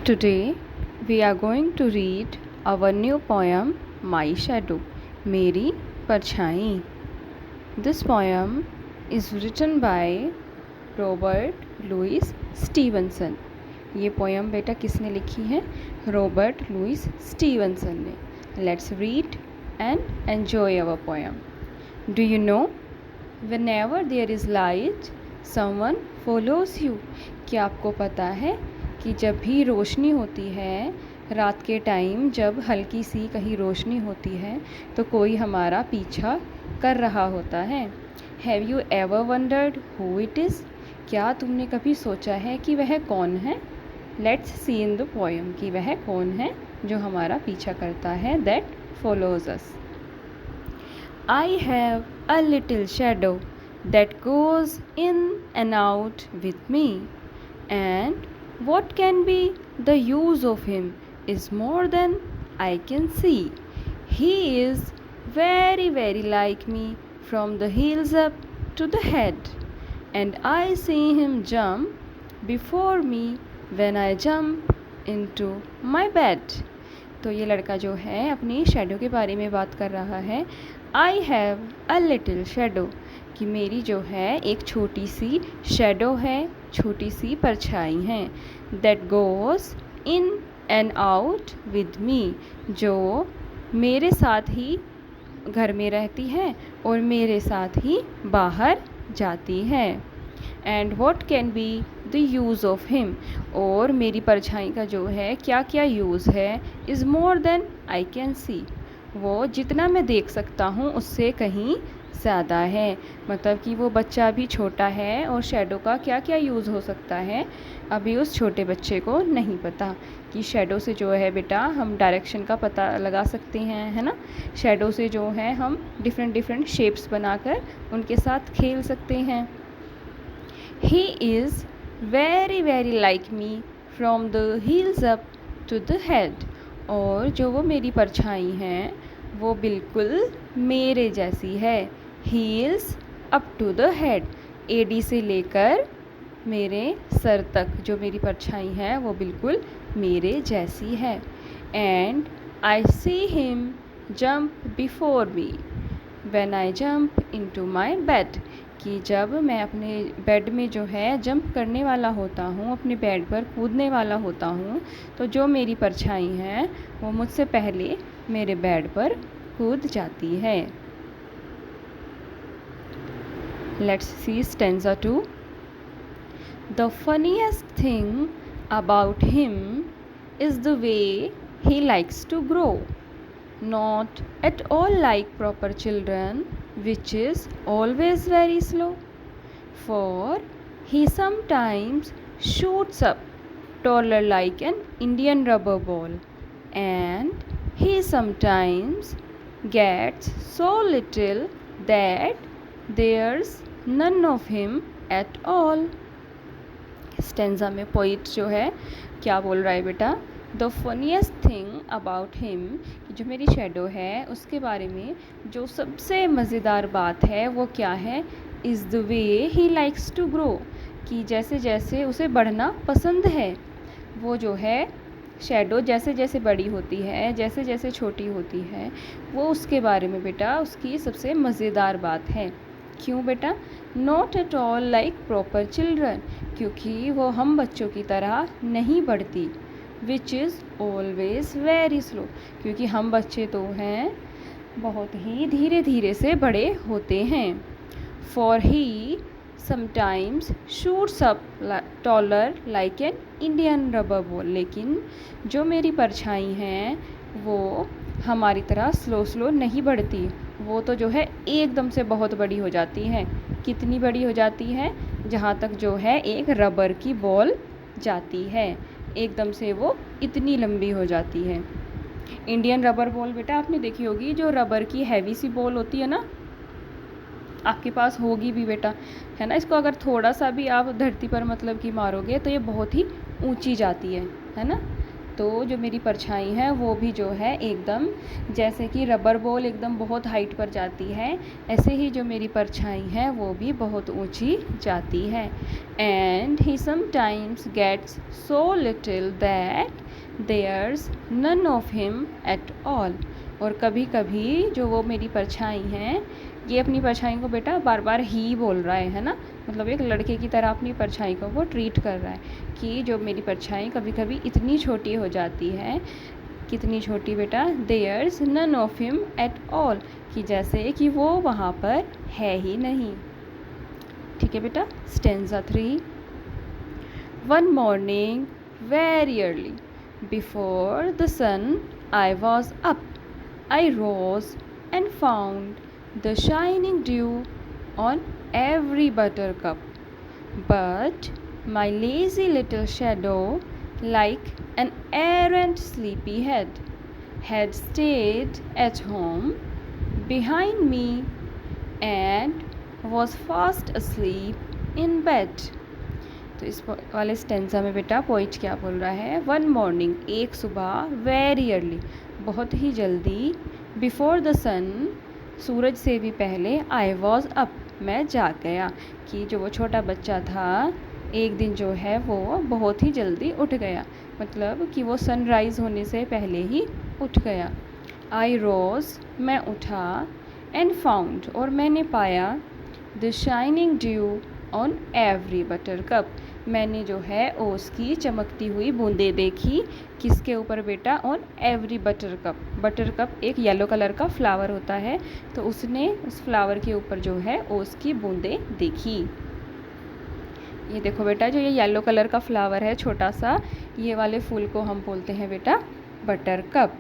Today we are going to read our new poem My Shadow, मेरी परछाई. This poem is written by Robert Louis Stevenson. ये poem बेटा किसने लिखी है? रॉबर्ट लुइस स्टीवनसन ने. Let's read and enjoy our poem. Do you know, whenever there is light, someone follows you. क्या आपको पता है कि जब भी रोशनी होती है, रात के टाइम जब हल्की सी कहीं रोशनी होती है तो कोई हमारा पीछा कर रहा होता है. Have you ever wondered who it is? क्या तुमने कभी सोचा है कि वह कौन है? Let's C in the poem कि वह कौन है जो हमारा पीछा करता है, that follows us. I have a little shadow that goes in and out with me, and what can be the use of him is more than I can see. He is very, very like me from the heels up to the head, and I see him jump before me when I jump into my bed. तो ये लड़का जो है अपनी shadow के बारे में बात कर रहा है. I have a little shadow, कि मेरी जो है एक छोटी सी शेडो है, छोटी सी परछाई है. That goes in and out with me, जो मेरे साथ ही घर में रहती है और मेरे साथ ही बाहर जाती है. And what can be the use of him, और मेरी परछाई का जो है क्या क्या यूज़ है, is more than I can see, वो जितना मैं देख सकता हूँ उससे कहीं ज़्यादा है. मतलब कि वो बच्चा भी छोटा है और शेडो का क्या क्या यूज़ हो सकता है अभी उस छोटे बच्चे को नहीं पता. कि शेडो से जो है बेटा हम डायरेक्शन का पता लगा सकते हैं, है ना. शेडो से जो है हम डिफरेंट शेप्स बनाकर उनके साथ खेल सकते हैं. He is very very like me from the heels up to the head, और जो वो मेरी परछाई हैं वो बिल्कुल मेरे जैसी है. Heels up to the head, एडी से लेकर मेरे सर तक जो मेरी परछाई है वो बिल्कुल मेरे जैसी है. And I see him jump before me when I jump into my bed, कि जब मैं अपने बेड में जो है जंप करने वाला होता हूँ, अपने बेड पर कूदने वाला होता हूँ, तो जो मेरी परछाई है वो मुझसे पहले मेरे बेड पर कूद जाती है. Let's see stanza 2. The funniest thing about him is the way he likes to grow, not at all like proper children, which is always very slow. For he sometimes shoots up taller like an Indian rubber ball, and he sometimes gets so little that there's none of him at all. Stanza में poet जो है क्या बोल रहा है बेटा? The funniest thing about him, कि जो मेरी शेडो है उसके बारे में जो सबसे मज़ेदार बात है वो क्या है? Is the way he likes to grow, कि जैसे जैसे उसे बढ़ना पसंद है. वो जो है शेडो जैसे जैसे बड़ी होती है, जैसे जैसे छोटी होती है, वो उसके बारे में बेटा उसकी सबसे मज़ेदार बात है. क्यों बेटा? Not at all like proper children, क्योंकि वो हम बच्चों की तरह नहीं बढ़ती. Which is always very slow, क्योंकि हम बच्चे तो हैं बहुत ही धीरे धीरे से बड़े होते हैं. For he sometimes shoots up taller like an Indian rubber ball, लेकिन जो मेरी परछाई हैं वो हमारी तरह स्लो नहीं बढ़ती. वो तो जो है एकदम से बहुत बड़ी हो जाती है. कितनी बड़ी हो जाती है? जहाँ तक जो है एक रबर की बॉल जाती है, एकदम से वो इतनी लंबी हो जाती है. इंडियन रबर बॉल बेटा आपने देखी होगी, जो रबर की हैवी सी बॉल होती है ना, आपके पास होगी भी बेटा, है ना. इसको अगर थोड़ा सा भी आप धरती पर मतलब कि मारोगे तो ये बहुत ही ऊंची जाती है ना. तो जो मेरी परछाई है वो भी जो है एकदम, जैसे कि रबर बॉल एकदम बहुत हाइट पर जाती है, ऐसे ही जो मेरी परछाई है वो भी बहुत ऊंची जाती है। And he sometimes gets so little that there's none of him at all. और कभी कभी जो वो मेरी परछाई हैं, ये अपनी परछाई को बेटा बार बार ही बोल रहा है ना, मतलब एक लड़के की तरह अपनी परछाई को वो ट्रीट कर रहा है कि जो मेरी परछाई कभी कभी इतनी छोटी हो जाती है। कितनी छोटी बेटा? There's none of him at all, कि जैसे कि वो वहाँ पर है ही नहीं। ठीक है बेटा। Stanza 3। One morning very early before the sun I was up I rose and found the shining dew on every buttercup, but my lazy little shadow, like an errant sleepyhead, had stayed at home behind me and was fast asleep in bed. तो इस वाले stanza में बेटा poet क्या बोल रहा है? One morning, एक सुबह, वेरी अर्ली, बहुत ही जल्दी, बिफोर द सन, सूरज से भी पहले, आई वॉज अप, मैं जाग गया। कि जो वो छोटा बच्चा था एक दिन जो है वो बहुत ही जल्दी उठ गया, मतलब कि वो सनराइज़ होने से पहले ही उठ गया। आई रोज़, मैं उठा, एंड फाउंड, और मैंने पाया, the shining due on every buttercup, मैंने जो है ओस की चमकती हुई बूंदें देखी। किसके ऊपर बेटा? On every buttercup. बटरकप एक येलो कलर का फ्लावर होता है, तो उसने उस फ्लावर के ऊपर जो है ओस की बूंदें देखी। ये देखो बेटा, जो ये येलो कलर का फ्लावर है छोटा सा, ये वाले फूल को हम बोलते हैं बेटा बटरकप।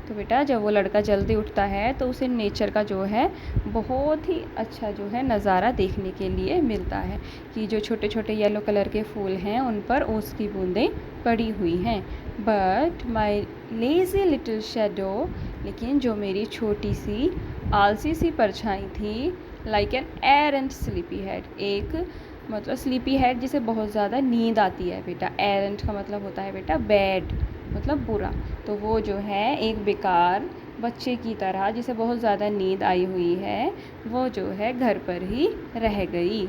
तो बेटा जब वो लड़का जल्दी उठता है तो उसे नेचर का जो है बहुत ही अच्छा जो है नज़ारा देखने के लिए मिलता है, कि जो छोटे छोटे येलो कलर के फूल हैं उन पर ओस की बूंदें पड़ी हुई हैं। But my lazy little shadow, लेकिन जो मेरी छोटी सी आलसी सी परछाई थी, like an arrant sleepy head, एक मतलब स्लीपी हेड जिसे बहुत ज़्यादा नींद आती है बेटा। एरेंट का मतलब होता है बेटा बैड, मतलब बुरा। तो वो जो है एक बेकार बच्चे की तरह, जिसे बहुत ज़्यादा नींद आई हुई है, वो जो है घर पर ही रह गई।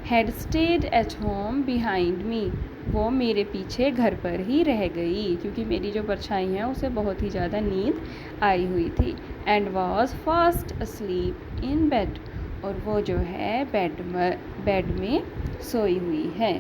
Had stayed at home behind me, वो मेरे पीछे घर पर ही रह गई, क्योंकि मेरी जो परछाई है उसे बहुत ही ज़्यादा नींद आई हुई थी। And was fast asleep in bed, और वो जो है बेड में सोई हुई है।